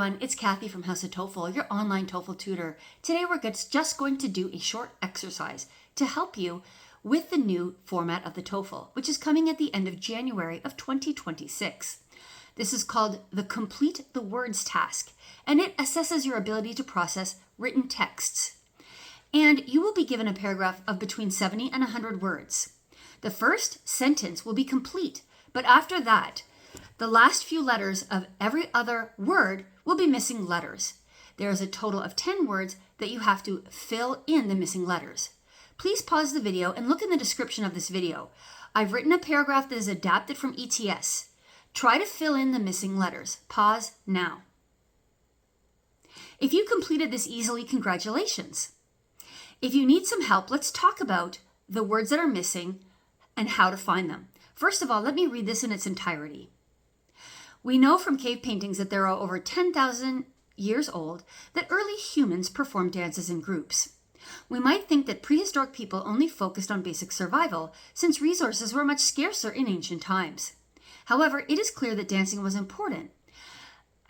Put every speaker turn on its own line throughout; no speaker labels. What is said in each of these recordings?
everyone, it's Kathy from House of TOEFL, your online TOEFL tutor. Today we're just going to do a short exercise to help you with the new format of the TOEFL, which is coming at the end of January of 2026. This is called the Complete the Words task, and it assesses your ability to process written texts. And you will be given a paragraph of between 70 and 100 words. The first sentence will be complete, but after that, the last few letters of every other word will be missing letters. There is a total of 10 words that you have to fill in the missing letters. Please pause the video and look in the description of this video. I've written a paragraph that is adapted from ETS. Try to fill in the missing letters. Pause now. If you completed this easily, congratulations. If you need some help, let's talk about the words that are missing and how to find them. First of all, let me read this in its entirety. We know from cave paintings that there are over 10,000 years old that early humans performed dances in groups. We might think that prehistoric people only focused on basic survival since resources were much scarcer in ancient times. However, it is clear that dancing was important,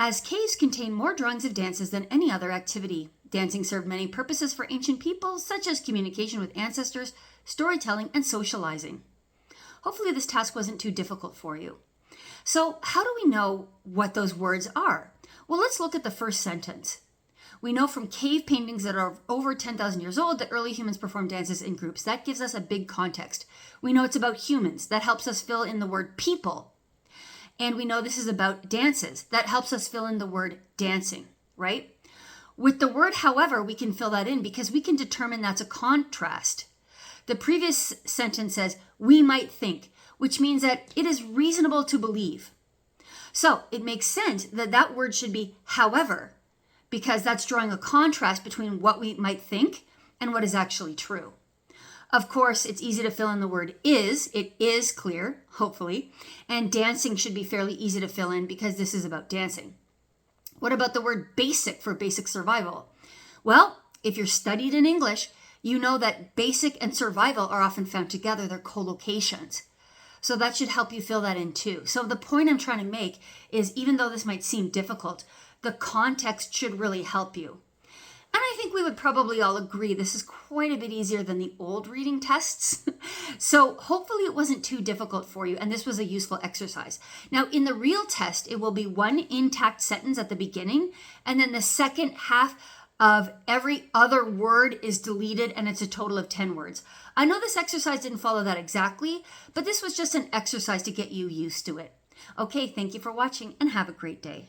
as caves contain more drawings of dances than any other activity. Dancing served many purposes for ancient people, such as communication with ancestors, storytelling, and socializing. Hopefully this task wasn't too difficult for you. So how do we know what those words are? Well, let's look at the first sentence. We know from cave paintings that are over 10,000 years old that early humans performed dances in groups. That gives us a big context. We know it's about humans. That helps us fill in the word people. And we know this is about dances. That helps us fill in the word dancing, right? With the word however, we can fill that in because we can determine that's a contrast. The previous sentence says, we might think, which means that it is reasonable to believe. So it makes sense that that word should be however, because that's drawing a contrast between what we might think and what is actually true. Of course, it's easy to fill in the word is. It is clear, hopefully. And dancing should be fairly easy to fill in because this is about dancing. What about the word basic for basic survival? Well, if you're studied in English, you know that basic and survival are often found together. They're co-locations. So that should help you fill that in too. So the point I'm trying to make is even though this might seem difficult, the context should really help you. And I think we would probably all agree this is quite a bit easier than the old reading tests. So hopefully it wasn't too difficult for you and this was a useful exercise. Now in the real test, it will be one intact sentence at the beginning and then the second half of every other word is deleted and it's a total of 10 words. I know this exercise didn't follow that exactly, but this was just an exercise to get you used to it. Okay, thank you for watching and have a great day.